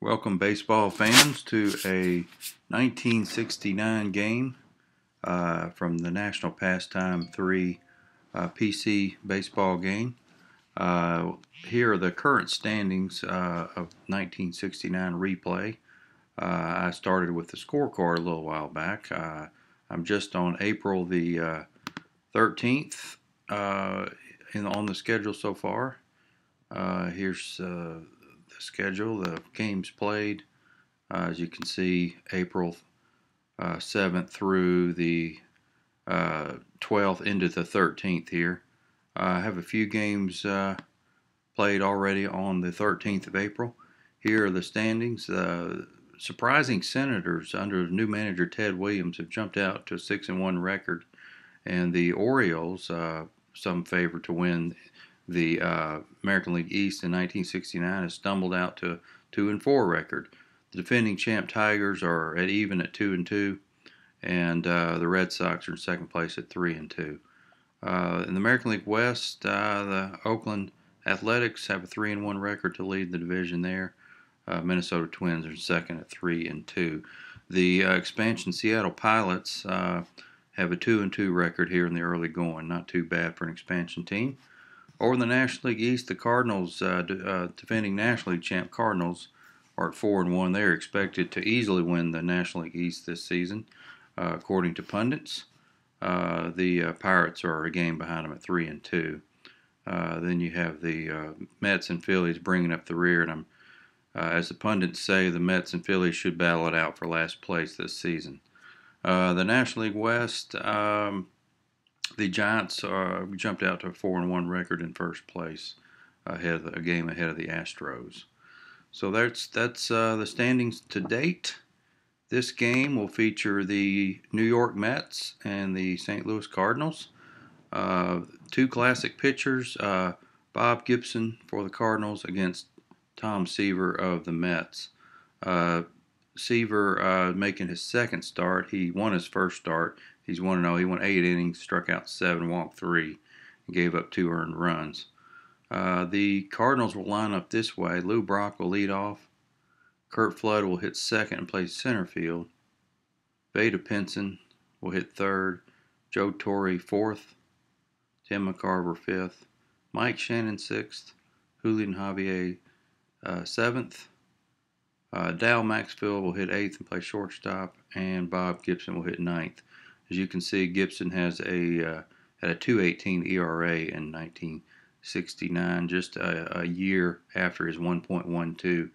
Welcome, baseball fans, to a 1969 game from the National Pastime 3 PC baseball game. Here are the current standings of 1969 replay. I started with the scorecard a little while back. I'm just on April the 13th on the schedule so far. Here's the schedule, the games played. As you can see, April 7th through the 12th into the 13th here. I have a few games played already on the 13th of April. Here are the standings. Surprising Senators under new manager Ted Williams have jumped out to a 6-1 record, and the Orioles, some favor to win the American League East in 1969, has stumbled out to a 2-4 record. The defending champ Tigers are at even at 2-2, and the Red Sox are in second place at 3-2. In the American League West, the Oakland Athletics have a 3-1 record to lead the division there. Minnesota Twins are second at 3-2. The expansion Seattle Pilots have a 2-2 record here in the early going. Not too bad for an expansion team. Over in the National League East, the Cardinals, defending National League champ Cardinals, are at 4-1. They're expected to easily win the National League East this season, according to pundits. The Pirates are a game behind them at 3-2. Then you have the Mets and Phillies bringing up the rear, and as the pundits say, the Mets and Phillies should battle it out for last place this season. The National League West, the Giants jumped out to a 4-1 record in first place, a game ahead of the Astros. So that's the standings to date. This game will feature the New York Mets and the St. Louis Cardinals. Two classic pitchers, Bob Gibson for the Cardinals against Tom Seaver of the Mets. Seaver making his second start. He won his first start. He's 1-0. He went 8 innings, struck out 7, walked 3, and gave up 2 earned runs. The Cardinals will line up this way. Lou Brock will lead off. Curt Flood will hit second and play center field. Vada Pinson will hit third. Joe Torre fourth. Tim McCarver fifth. Mike Shannon sixth. Julian Javier seventh. Dal Maxfield will hit eighth and play shortstop, and Bob Gibson will hit ninth. As you can see, Gibson has had a 2.18 ERA in 1969, just a year after his 1.12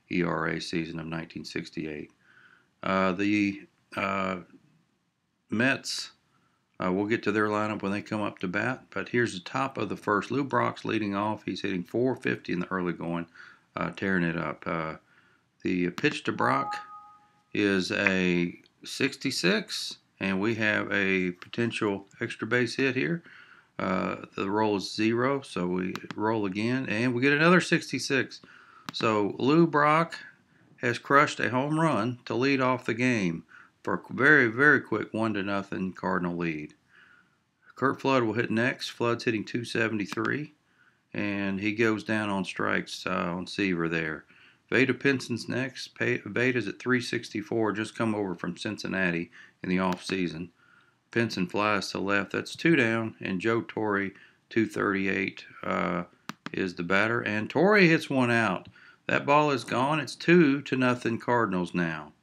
ERA season of 1968. The Mets, we'll get to their lineup when they come up to bat, but here's the top of the first. Lou Brock's leading off. He's hitting .450 in the early going, tearing it up. The pitch to Brock is a 66, and we have a potential extra base hit here. The roll is 0, so we roll again, and we get another 66. So Lou Brock has crushed a home run to lead off the game for a very, very quick 1-0 Cardinal lead. Curt Flood will hit next. Flood's hitting .273, and he goes down on strikes on Seaver there. Vada Pinson's next. Vada's at .364, just come over from Cincinnati in the offseason. Pinson flies to left. That's 2 down, and Joe Torre, .238, is the batter. And Torre hits one out. That ball is gone. It's 2-0 Cardinals now.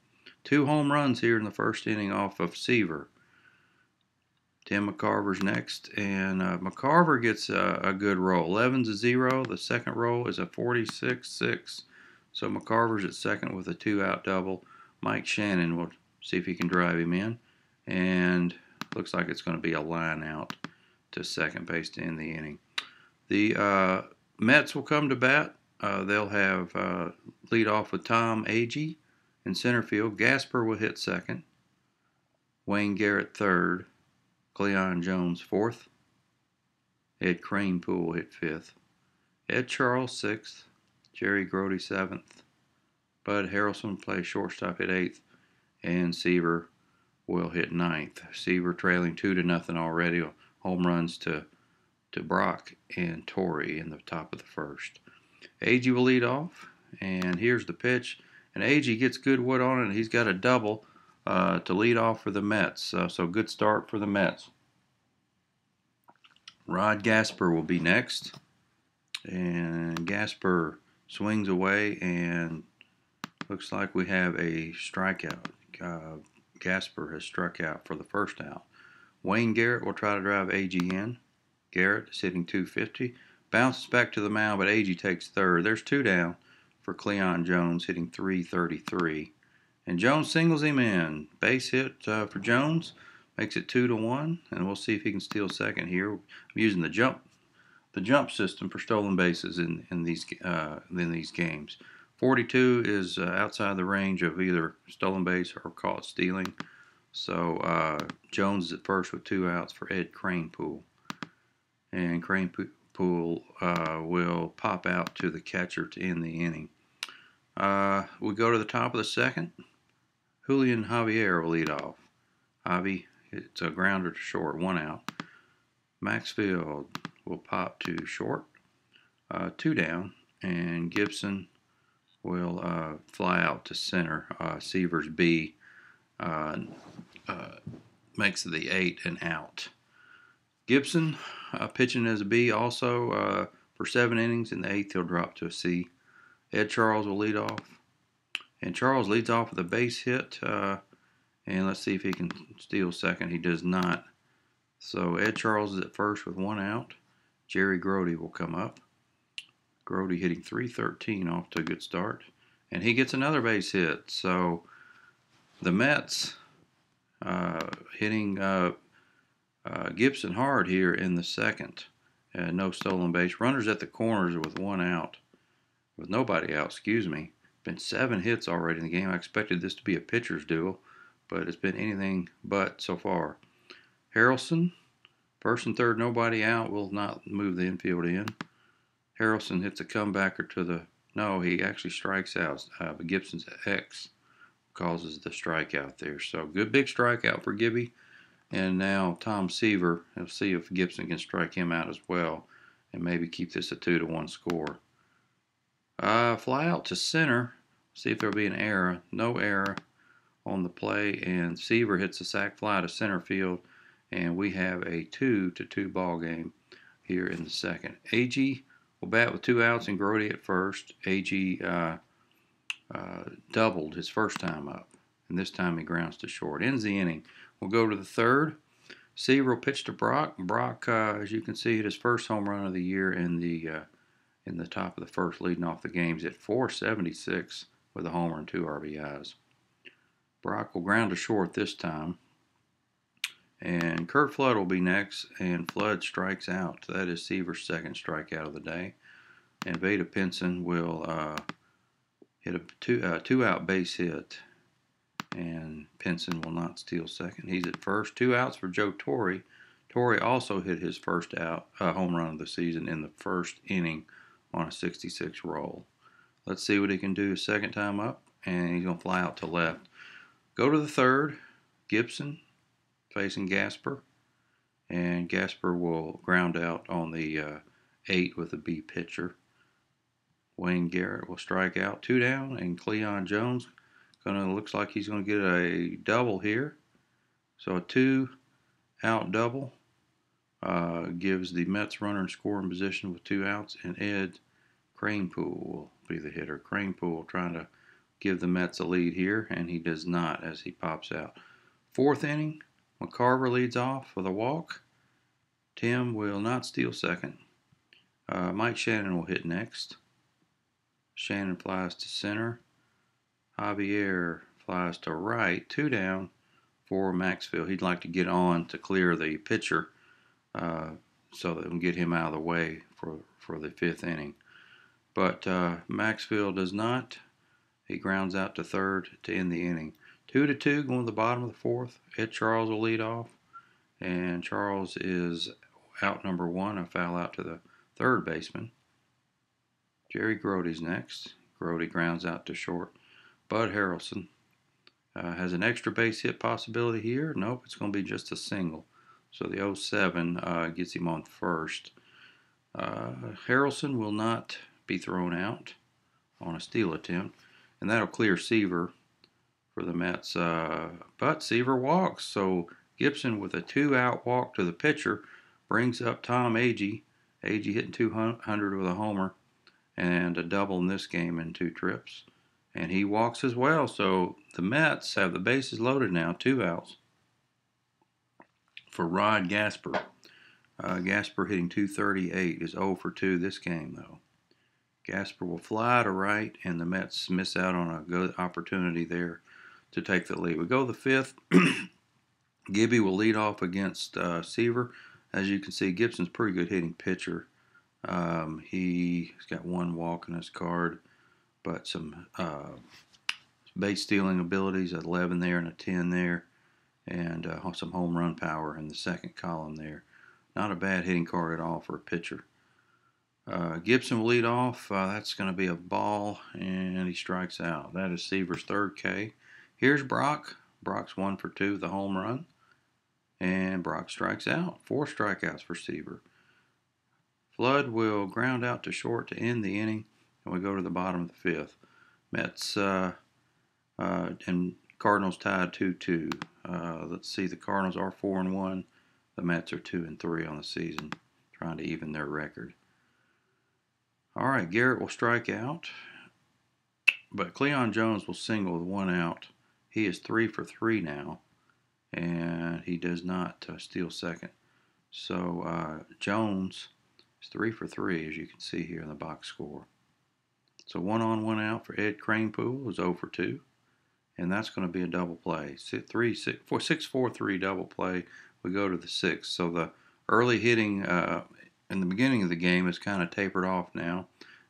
2 home runs here in the first inning off of Seaver. Tim McCarver's next, and McCarver gets a good roll. 11's a 0. The second roll is a 46-6. So McCarver's at second with a 2-out double. Mike Shannon will see if he can drive him in. And looks like it's going to be a line out to second base to end the inning. The Mets will come to bat. They'll have lead off with Tom Agee in center field. Gasper will hit second. Wayne Garrett third. Cleon Jones fourth. Ed Kranepool will hit fifth. Ed Charles sixth. Jerry Grody 7th. Bud Harrelson plays shortstop at 8th. And Seaver will hit 9th. Seaver trailing 2-0 already. Home runs to Brock and Torre in the top of the first. Agee will lead off. And here's the pitch. And Agee gets good wood on it, and he's got a double to lead off for the Mets. So good start for the Mets. Rod Gasper will be next. And Gasper swings away, and looks like we have a strikeout. Gasper has struck out for the first out. Wayne Garrett will try to drive Agee in. Garrett is hitting .250. Bounces back to the mound, but Agee takes third. There's 2 down for Cleon Jones, hitting .333. And Jones singles him in. Base hit for Jones. Makes it 2-1. And we'll see if he can steal second here. I'm using the jump system for stolen bases in these games. 42 is outside the range of either stolen base or caught stealing. So Jones is at first with 2 outs for Ed Kranepool. And Kranepool will pop out to the catcher to end the inning. We go to the top of the second. Julian Javier will lead off. Javi hits a grounder to short, 1 out. Maxfield will pop to short, 2 down, and Gibson will fly out to center. Seaver's B makes the 8 and out. Gibson pitching as a B also for 7 innings. In the 8th, he'll drop to a C. Ed Charles will lead off. And Charles leads off with a base hit. And let's see if he can steal second. He does not. So Ed Charles is at first with 1 out. Jerry Grody will come up. Grody hitting .313, off to a good start. And he gets another base hit. So the Mets hitting Gibson hard here in the second. No stolen base. Runners at the corners with 1 out. With nobody out, excuse me. Been 7 hits already in the game. I expected this to be a pitcher's duel, but it's been anything but so far. Harrelson, first and third, nobody out, will not move the infield in. Harrelson hits a comebacker to the, no, he actually strikes out. But Gibson's X causes the strikeout there. So good big strikeout for Gibby. And now Tom Seaver, we'll see if Gibson can strike him out as well and maybe keep this a 2-1 score. Fly out to center, see if there'll be an error. No error on the play, and Seaver hits a sac fly to center field, and we have a 2-2 ball game here in the second. Agee will bat with 2 outs and Grody at first. Agee doubled his first time up, and this time he grounds to short. Ends the inning. We'll go to the third. Seaver will pitch to Brock. Brock, as you can see, hit his first home run of the year in the top of the first, leading off the games at .476 with a homer and 2 RBIs. Brock will ground to short this time. And Kurt Flood will be next, and Flood strikes out. That is Seaver's second strikeout of the day. And Veda Pinson will hit a 2-out base hit. And Pinson will not steal second. He's at first. 2 outs for Joe Torre. Torre also hit his first home run of the season in the first inning on a 66 roll. Let's see what he can do second time up. And he's going to fly out to left. Go to the third. Gibson facing Gasper. And Gasper will ground out on the 8 with a B pitcher. Wayne Garrett will strike out, 2 down, and Cleon Jones looks like he's going to get a double here. So a 2-out double gives the Mets runner in scoring position with 2 outs, and Ed Kranepool will be the hitter. Kranepool trying to give the Mets a lead here, and he does not as he pops out. 4th inning, McCarver leads off with a walk. Tim will not steal second. Mike Shannon will hit next. Shannon flies to center. Javier flies to right, 2 down for Maxfield. He'd like to get on to clear the pitcher so that we can get him out of the way for the 5th inning. But Maxfield does not. He grounds out to third to end the inning. 2-2 going to the bottom of the 4th. Ed Charles will lead off. And Charles is out number 1, a foul out to the third baseman. Jerry Grody's next. Grody grounds out to short. Bud Harrelson has an extra base hit possibility here. Nope, it's going to be just a single. So the 07 gets him on first. Harrelson will not be thrown out on a steal attempt. and that'll clear Seaver for the Mets. But Seaver walks, so Gibson with a 2-out walk to the pitcher brings up Tom Agee. Agee hitting 200 with a homer and a double in this game in 2 trips. And he walks as well, so the Mets have the bases loaded now, 2 outs for Rod Gasper. Gasper hitting 238 is 0 for 2 this game, though. Gasper will fly to right, and the Mets miss out on a good opportunity there to take the lead. We go to the 5th. Gibby will lead off against Seaver. As you can see, Gibson's a pretty good hitting pitcher. He's got 1 walk in his card, but some base stealing abilities, 11 there and a 10 there, and some home run power in the second column there. Not a bad hitting card at all for a pitcher. Gibson will lead off. That's going to be a ball, and he strikes out. That is Seaver's 3rd K. Here's Brock. Brock's 1 for 2 with a home run, and Brock strikes out. 4 strikeouts for Seaver. Flood will ground out to short to end the inning, and we go to the bottom of the 5th. Mets and Cardinals tied 2-2. Let's see, the Cardinals are 4-1. The Mets are 2-3 on the season, trying to even their record. All right, Garrett will strike out, but Cleon Jones will single with 1 out. He is 3 for 3 now, and he does not steal second. So Jones is 3 for 3, as you can see here in the box score. So 1 on, 1 out for Ed Kranepool, who's 0 for 2, and that's going to be a double play. 6-4-3 double play. We go to the 6th. So the early hitting in the beginning of the game is kind of tapered off now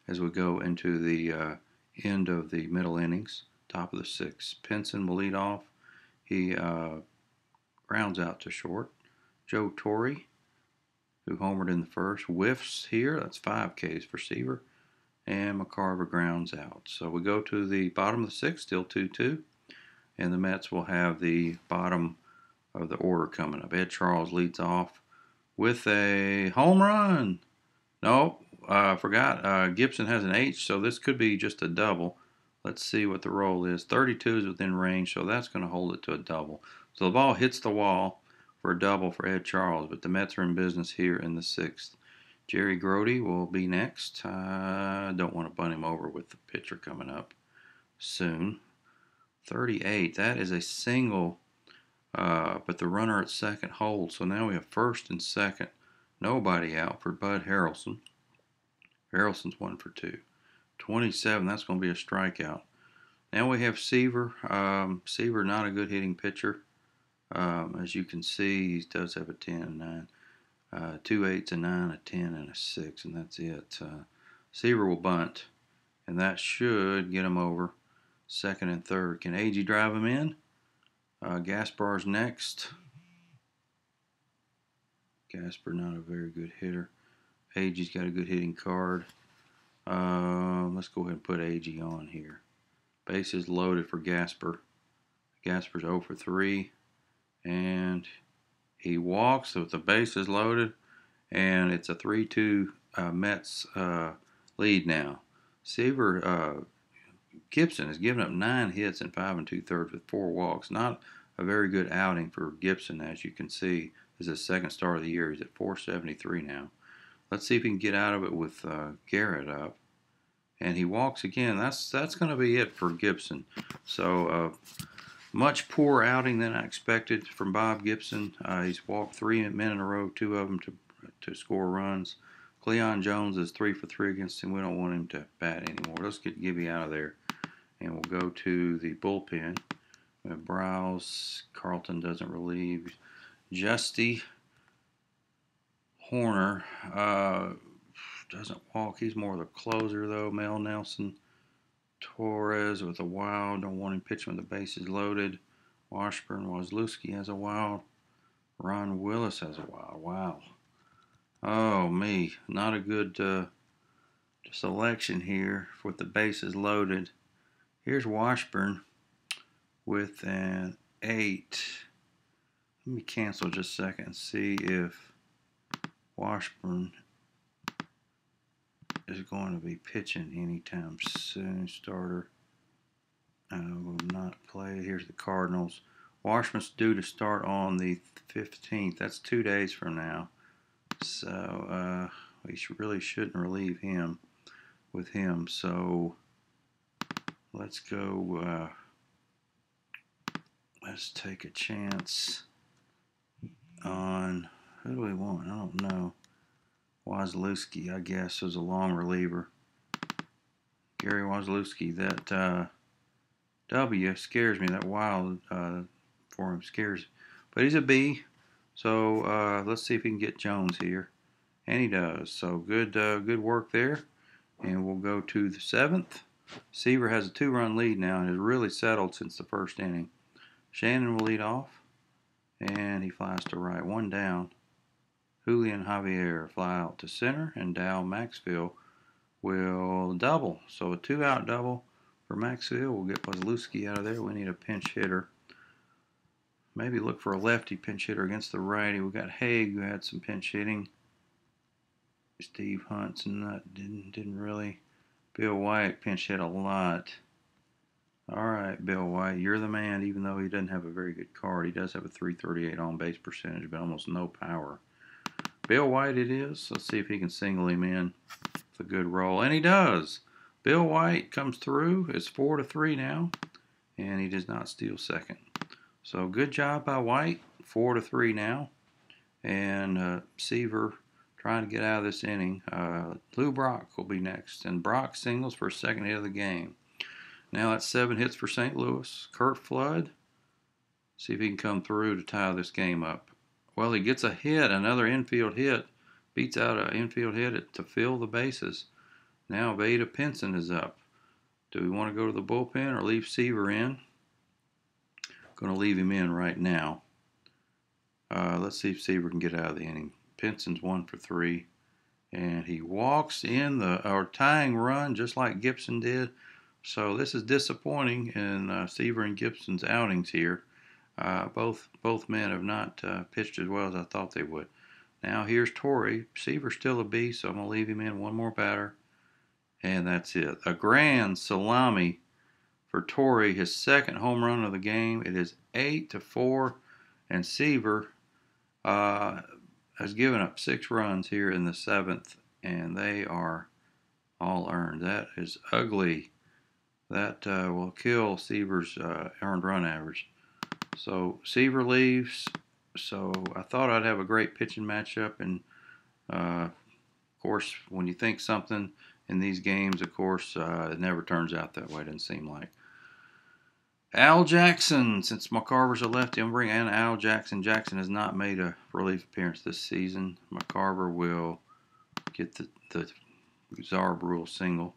as we go into the end of the middle innings, top of the 6th. Pinson will lead off. He grounds out to short. Joe Torre, who homered in the 1st, whiffs here. That's 5 Ks for Seaver. And McCarver grounds out. So we go to the bottom of the 6th, still 2-2. And the Mets will have the bottom of the order coming up. Ed Charles leads off with a home run. No, I forgot. Gibson has an H, so this could be just a double. Let's see what the roll is. 32 is within range, so that's going to hold it to a double. So the ball hits the wall for a double for Ed Charles, but the Mets are in business here in the 6th. Jerry Grody will be next. I don't want to bunt him over with the pitcher coming up soon. 38, that is a single, but the runner at second holds. So now we have 1st and 2nd. Nobody out for Bud Harrelson. Harrelson's 1 for 2. 27, that's going to be a strikeout. Now we have Seaver. Seaver, not a good hitting pitcher. As you can see, he does have a 10 and 9. 2 8s, a 9, a 10, and a 6, and that's it. Seaver will bunt, and that should get him over 2nd and 3rd. Can Agee drive him in? Gaspar's next. Gasper, not a very good hitter. Agee's got a good hitting card. Let's go ahead and put Agee on here. Bases loaded for Gasper. Gasper's 0 for 3, and he walks with the bases loaded, and it's a 3-2 Mets lead now. Seaver, Gibson has given up 9 hits in 5 2/3 with 4 walks. Not a very good outing for Gibson, as you can see. This is his 2nd start of the year. He's at 473 now. Let's see if he can get out of it with Garrett up. And he walks again. That's going to be it for Gibson. So much poorer outing than I expected from Bob Gibson. He's walked 3 men in a row, 2 of them to score runs. Cleon Jones is 3 for 3 against him. We don't want him to bat anymore. Let's get Gibby out of there. And we'll go to the bullpen. We have Browse. Carlton doesn't relieve. Justy Horner doesn't walk. He's more of the closer, though. Mel Nelson. Torres with a wild. Don't want him pitching with the bases loaded. Washburn. Wozlewski has a wild. Ron Willis has a wild. Wow. Oh, me. Not a good selection here with the bases loaded. Here's Washburn with an 8. Let me cancel just a second and see if Washburn is going to be pitching anytime soon. Starter. not played. Here's the Cardinals. Washburn's due to start on the 15th. That's 2 days from now. So we really shouldn't relieve him with him. So let's go. Let's take a chance on, who do we want? I don't know. Wozlewski, I guess, was a long reliever. Gary Wozlewski. That W scares me. That wild for him scares. But he's a B. So let's see if he can get Jones here. And he does. So good work there. And we'll go to the 7th. Seaver has a 2-run lead now and has really settled since the first inning. Shannon will lead off. And he flies to right. 1 down. Julian Javier fly out to center. And Dow Maxfield will double. So a 2-out double for Maxfield. We'll get Wozlewski out of there. We need a pinch hitter. Maybe look for a lefty pinch hitter against the righty. We got Haig, who had some pinch hitting. Steve Huntson didn't really. Bill White pinch hit a lot. All right, Bill White, you're the man. Even though he doesn't have a very good card, he does have a .338 on base percentage, but almost no power. Bill White it is. Let's see if he can single him in with a good roll, and he does. Bill White comes through. It's 4-3 now, and he does not steal second. So good job by White. 4-3 now, and Seaver trying to get out of this inning. Lou Brock will be next, and Brock singles for his second hit of the game. Now that's 7 hits for St. Louis. Kurt Flood, see if he can come through to tie this game up. Well, he gets a hit, another infield hit, beats out an infield hit to fill the bases. Now Vada Pinson is up. Do we want to go to the bullpen or leave Seaver in? Going to leave him in right now. Let's see if Seaver can get out of the inning. Pinson's 1 for 3, and he walks in the tying run just like Gibson did. So this is disappointing in Seaver and Gibson's outings here. Both men have not pitched as well as I thought they would. Now here's Torrey. Seaver's still a B, so I'm going to leave him in one more batter, and that's it. A grand salami for Torrey, his second home run of the game. It is 8-4, and Seaver has given up 6 runs here in the 7th, and they are all earned. That is ugly. That will kill Seaver's earned run average. So Seaver leaves. So I thought I'd have a great pitching matchup, and of course, when you think something in these games, of course, it never turns out that way. It doesn't seem like. Al Jackson, since McCarver's a lefty, I'm bringing in Al Jackson. Jackson has not made a relief appearance this season. McCarver will get the Zarb rule single,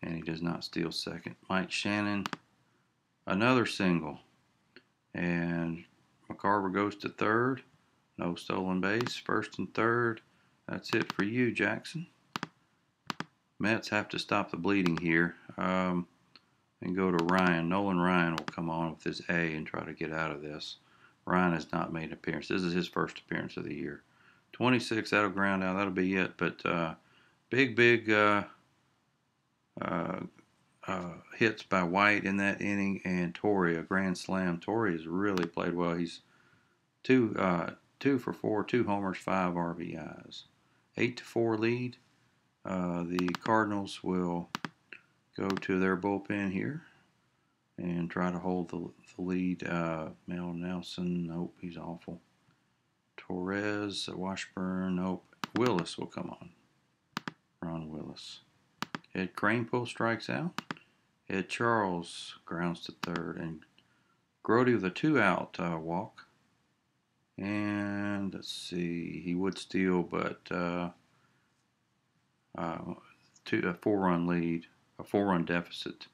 and he does not steal second. Mike Shannon, another single, and McCarver goes to third. No stolen base, first and third. That's it for you, Jackson. Mets have to stop the bleeding here. And go to Ryan. Nolan Ryan will come on with his A and try to get out of this. Ryan has not made an appearance. This is his first appearance of the year. 26, that'll ground out. That'll be it. But big hits by White in that inning, and Torrey, a grand slam. Torrey has really played well. He's 2 for 4, 2 homers, 5 RBIs. 8-4 lead. The Cardinals will go to their bullpen here and try to hold the lead. Mel Nelson, nope, he's awful. Torres, Washburn, nope. Willis will come on. Ron Willis. Ed Kranepool strikes out. Ed Charles grounds to third, and Grody with a 2-out walk. And let's see, he would steal, but a 4-run lead. A 4-run deficit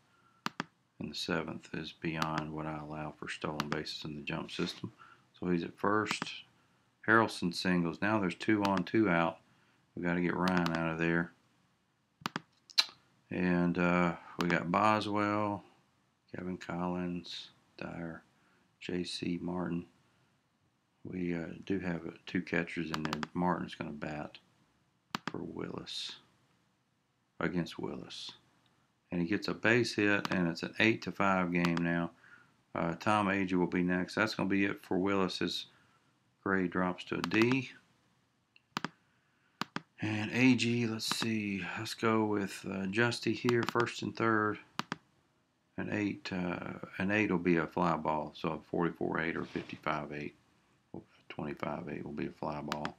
in the 7th is beyond what I allow for stolen bases in the jump system. So he's at first. Harrelson singles. Now there's 2 on, 2 out. We got to get Ryan out of there. And we got Boswell, Kevin Collins, Dyer, J.C. Martin. We do have 2 catchers in there. Martin's going to bat for Willis, against Willis. And he gets a base hit, and it's an 8-5 game now. Tom Agee will be next. That's going to be it for Willis. His grade drops to a D. And Agee, let's see. Let's go with Justy here, first and third. An 8 will be a fly ball. So a 44-8 or 55-8. 25-8 will be a fly ball.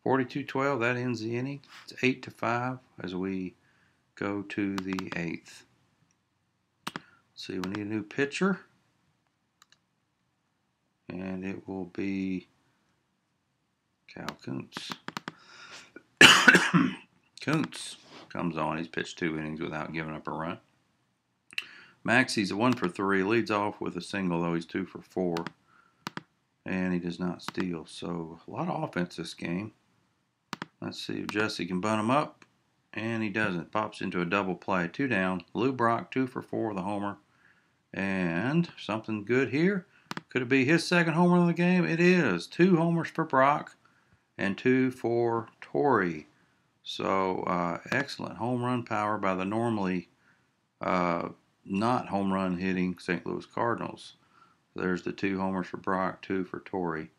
42-12, that ends the inning. It's 8-5 as we go to the 8th. See, we need a new pitcher. And it will be Cal Kuntz. Kuntz comes on. He's pitched 2 innings without giving up a run. Maxey's a 1 for 3. Leads off with a single, though he's 2 for 4. And he does not steal. So a lot of offense this game. Let's see if Jesse can bunt him up. And he doesn't. Pops into a double play. 2 down. Lou Brock, 2 for 4, the homer. And something good here. Could it be his second homer of the game? It is. 2 homers for Brock and 2 for Torrey. So excellent home run power by the normally not home run hitting St. Louis Cardinals. There's the 2 homers for Brock, 2 for Torrey.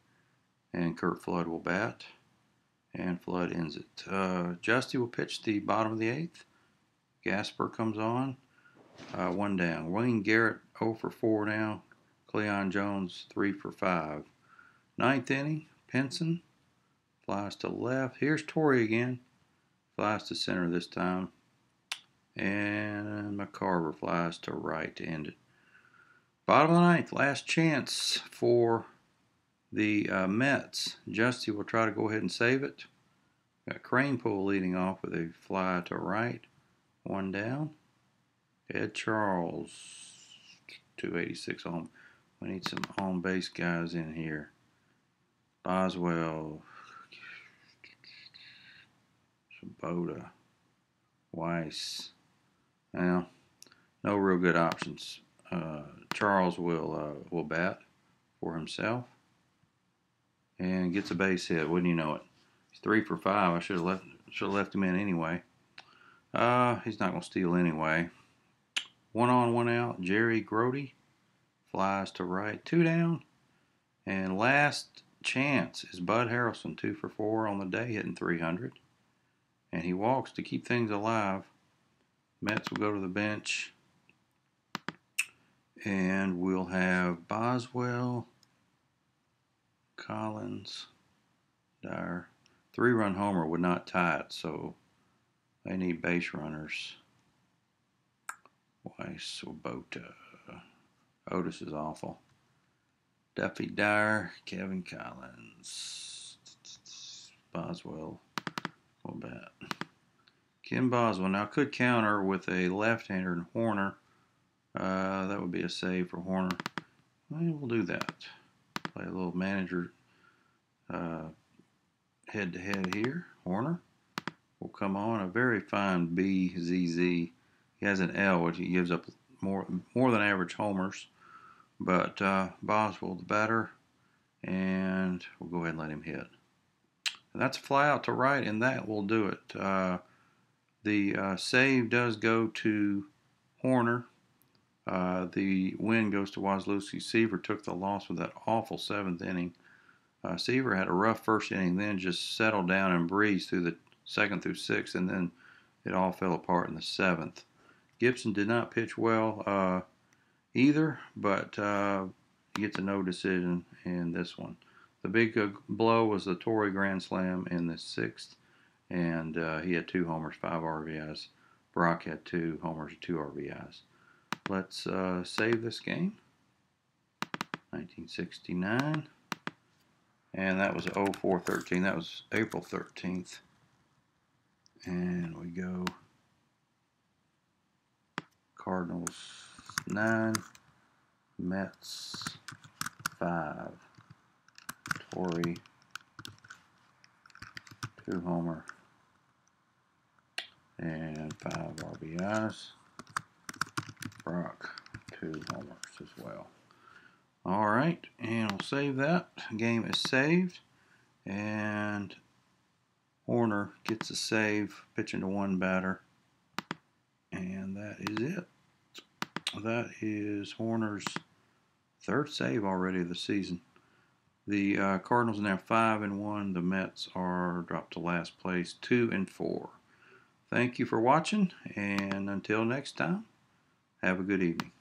And Kurt Flood will bat. And Flood ends it. Justy will pitch the bottom of the 8th. Gasper comes on. 1 down. Wayne Garrett 0 for 4 now. Cleon Jones 3 for 5. 9th inning. Pinson flies to left. Here's Torrey again. Flies to center this time. And McCarver flies to right to end it. Bottom of the 9th. Last chance for the Mets. Justy will try to go ahead and save it. Got Cranepool leading off with a fly to right. 1 down. Ed Charles, 286 home. We need some home base guys in here. Boswell, Sabota, Weiss. Now, no real good options. Charles will bat for himself and gets a base hit. Wouldn't you know it? He's 3 for 5. I should have left him in anyway. He's not going to steal anyway. 1 on, 1 out. Jerry Grody flies to right. 2 down. And last chance is Bud Harrelson, 2 for 4 on the day, hitting 300. And he walks to keep things alive. Mets will go to the bench. And we'll have Boswell, Collins, Dyer. 3-run homer would not tie it, so they need base runners. Weiss, Bota. Otis is awful. Duffy, Dyer, Kevin Collins. Boswell will bat. Ken Boswell now could counter with a left-hander and Horner. That would be a save for Horner. Well, we'll do that. Play a little manager head-to-head here. Horner will come on. A very fine BZZ. He has an L, which he gives up more than average homers. But Boswell, the batter, and we'll go ahead and let him hit. And that's a fly out to right, and that will do it. The save does go to Horner. The win goes to Wazlewski. Seaver took the loss with that awful 7th inning. Seaver had a rough first inning, then just settled down and breezed through the 2nd through 6th, and then it all fell apart in the 7th. Gibson did not pitch well either, but he gets a no decision in this one. The big blow was the Torrey Grand Slam in the 6th, and he had 2 homers, 5 RBIs. Brock had 2 homers, 2 RBIs. Let's save this game. 1969. And that was 04-13. That was April 13th. And we go Cardinals 9, Mets 5. Torrey 2 homer and 5 RBIs. Brock 2 homers as well. All right, and we'll save that. Game is saved, and Horner gets a save, pitching to 1 batter, and that is it. That is Horner's Third save already of the season. The Cardinals are now 5-1. The Mets are dropped to last place, 2-4. Thank you for watching, and until next time, have a good evening.